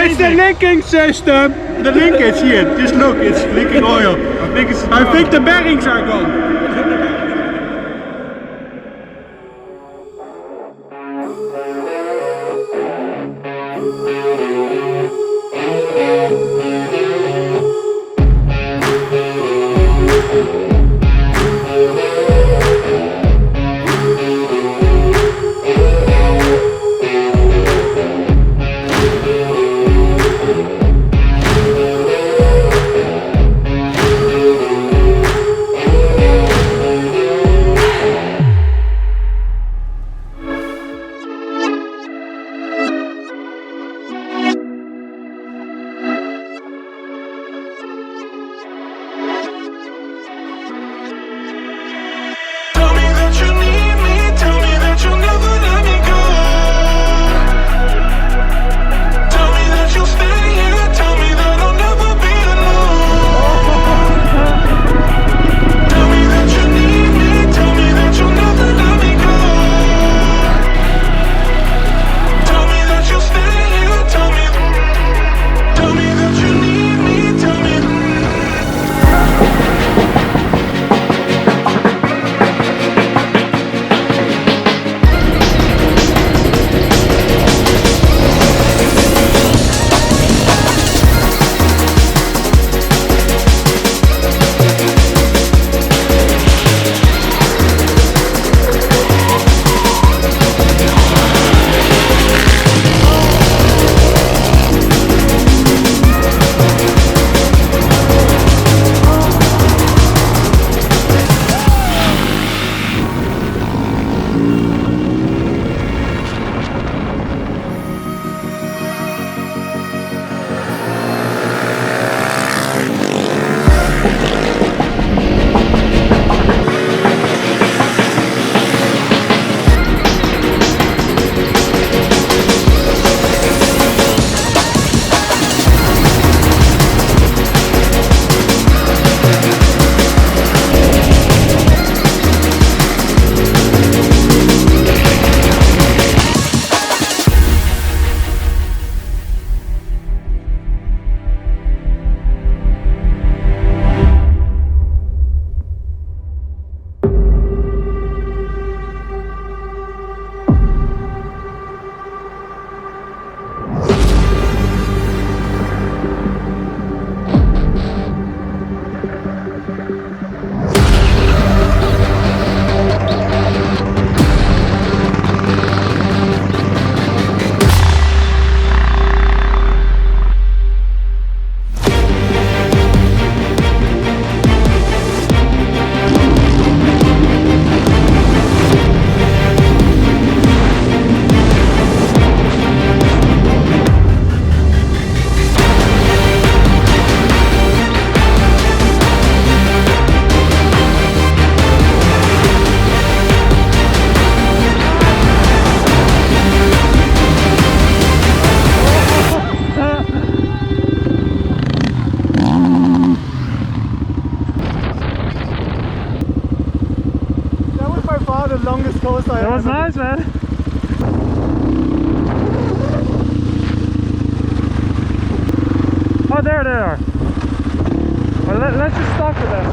It's the linking system. The linkage here. Just look, it's leaking oil. I think the bearings are gone. That was nice, man. Oh, there they are. Well, let's just stop with them.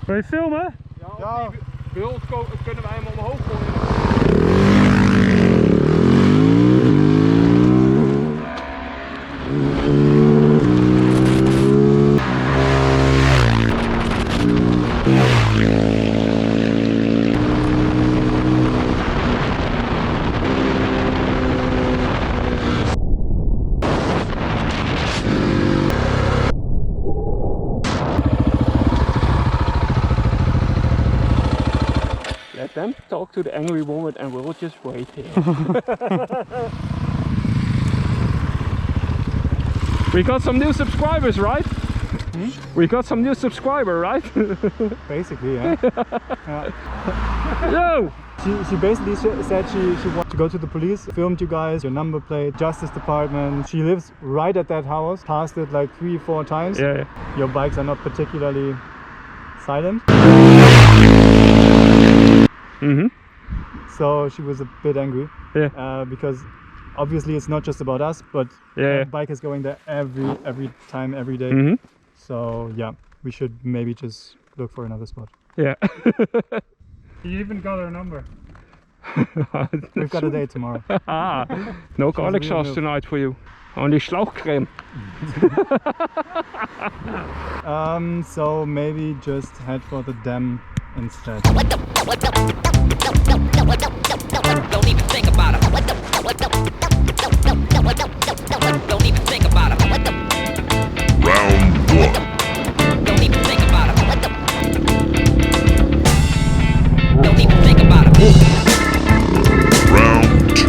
Wil je filmen? Ja, bij ons kunnen wij hem omhoog gooien. Let them talk to the angry woman and we'll just wait here. We got some new subscribers, right? Hmm? We got some new subscriber, right? Basically, yeah. Yo! She basically said she wanted to go to the police, filmed you guys, your number plate, Justice Department. She lives right at that house, passed it like 3-4 times. Yeah. Your bikes are not particularly silent. So she was a bit angry. Yeah. Because obviously it's not just about us, but yeah. the bike is going there every time, every day. So yeah, we should maybe just look for another spot. Yeah. You even got her number. We've got a date tomorrow. No garlic sauce tonight for you. Only Schlauchcreme. So maybe just head for the dam instead. Don't even think about it. Don't even think about it. Round 1. Don't even think about it. Don't even think about it. Round 2.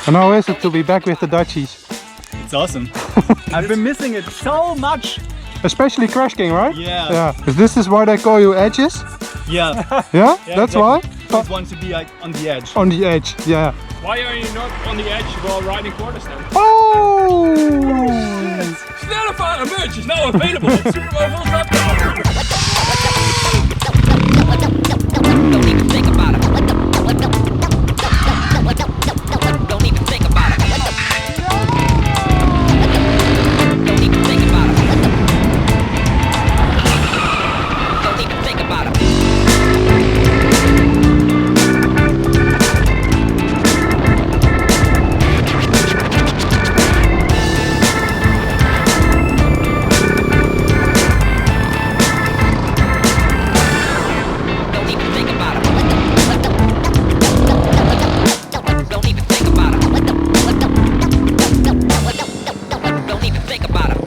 And how is it to be back with the Dutchies? It's awesome. I've been missing it so much. Especially Crashking, right? Yeah. Yeah. This is why they call you Edges? Yeah. Yeah? That's exactly. why? Always want to be like on the edge. On the edge, yeah. Why are you not on the edge while riding quarterstone? Oh! Snelle varen merch is now available at Supermofools.com. Don't even think about it. Don't even think about it. Don't even think about it. Don't even think about it. Don't even think about it. Don't even think about it. Don't even think about it.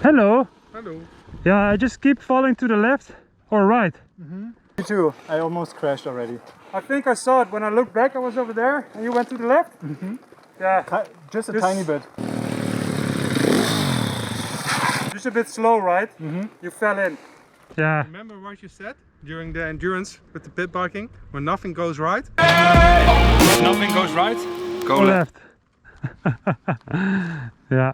Hello. Hello. Yeah, I just keep falling to the left or right. Me too. I almost crashed already. I think I saw it when I looked back. I was over there and you went to the left. Yeah, Just a tiny bit. just a bit slow, right? You fell in. Yeah. Remember what you said during the endurance with the pit biking? When nothing goes right? Nothing goes right. Go Left. Yeah.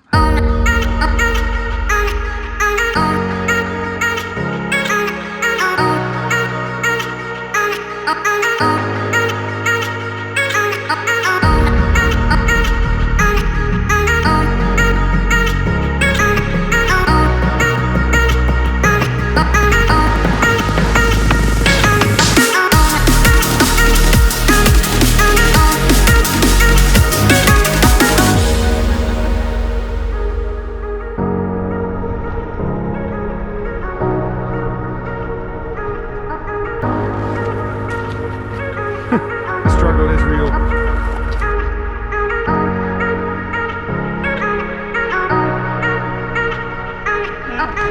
The struggle is real.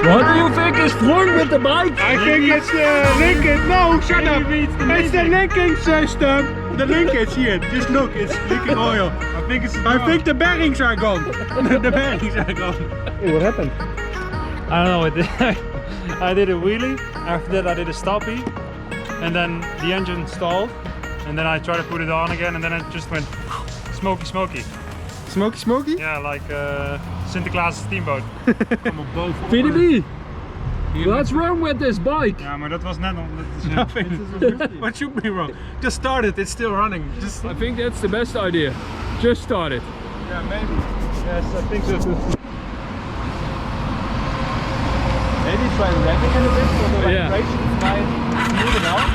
What do you think is wrong with the bike? I think it's the linking. No, shut up. It's the linking system. The linkage here. Just look, it's leaking oil. I think the bearings are gone. The bearings are gone. Hey, what happened? I don't know. I did a wheelie. After that, I did a stoppie, and then the engine stalled. And then I tried to put it on again, and then it just went smoky. Smoky, smoky? Yeah, like Sinterklaas steamboat. VDB, what's wrong with this bike? Ja, maar dat was net nog. What should be wrong? Just started, it's still running. Just I think that's the best idea. Just start it. yeah, maybe. Yes, I think so too. Maybe try ramming in a bit so the Yeah. vibration is quite smooth and out.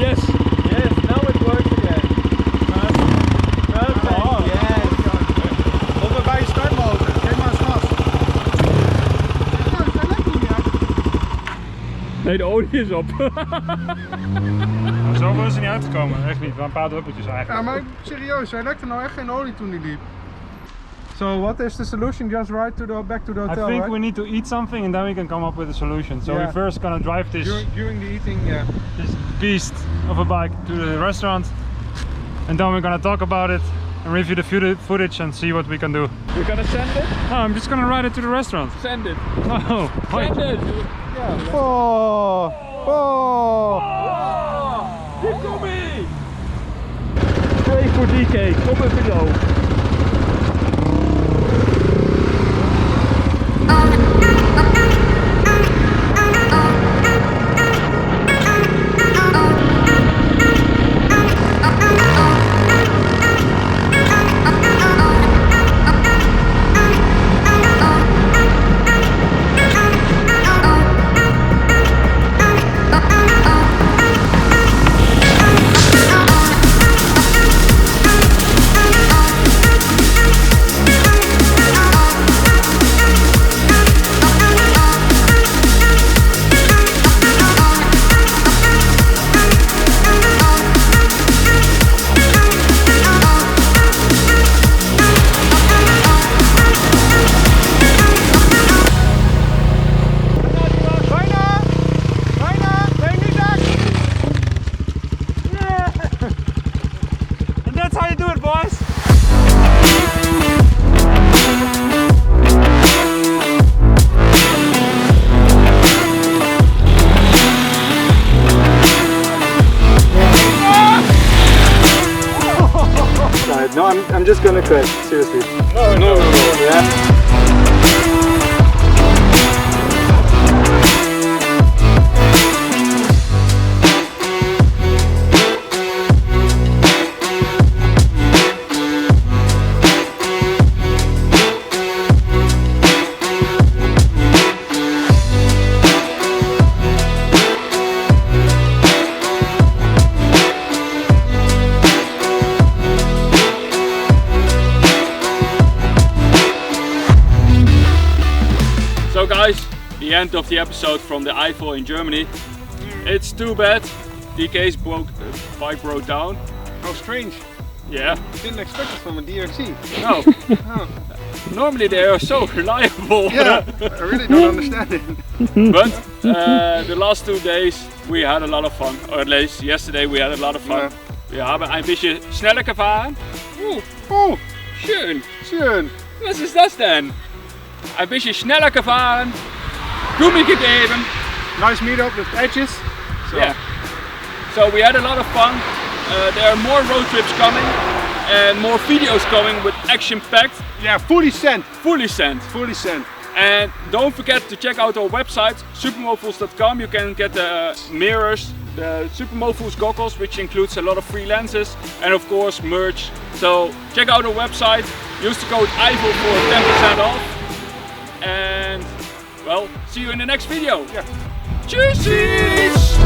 Yes. Yes, now it works again. Perfect. Yes. Onder bij je startmotor. Geef maar eens gas. Hij lijkt nog niet uit. Nee, de olie is op. Zo was hij niet uitgekomen, echt niet. Wel een paar druppeltjes eigenlijk. Ja, maar serieus, hij lekte nou echt geen olie toen hij liep. So what is the solution? Just ride to the back to the I hotel, think right? we need to eat something and then we can come up with a solution. So Yeah. we're first gonna drive this During the eating, yeah. this beast of a bike to the restaurant, and then we're gonna talk about it and review the footage and see what we can do. You're gonna send it? No, I'm just gonna ride it to the restaurant. Send it. No, wait. Send it. Oh! Oh! Hier kom ie! 2 voor DK, kom even zo. And that's how you do it, boys. No, I'm just gonna crash, seriously. No. Yeah. So guys, the end of the episode from the Eifel in Germany. It's too bad. DK's bike broke down. How strange. Yeah. Didn't expect it from a DRC. No. Normally they are so reliable. Yeah, I really don't understand it. But the last 2 days we had a lot of fun. Or at least yesterday we had a lot of fun. Ja. Wir haben ein bisschen schneller gefahren. Oh, Schön. schön. Was ist das denn? Ein bisschen schneller gefahren. Gummi gegeben. Nice meetup with Edges. So, Yeah. So we had a lot of fun. There are more road trips coming and more videos coming with action packed. yeah, fully sent. Fully sent. Fully sent. And don't forget to check out our website, supermofools.com. You can get the mirrors, the Supermofools goggles, which includes a lot of free lenses, and of course merch. So check out our website, use the code Eifel for 10% off. And well, see you in the next video. Yeah. Tschüss!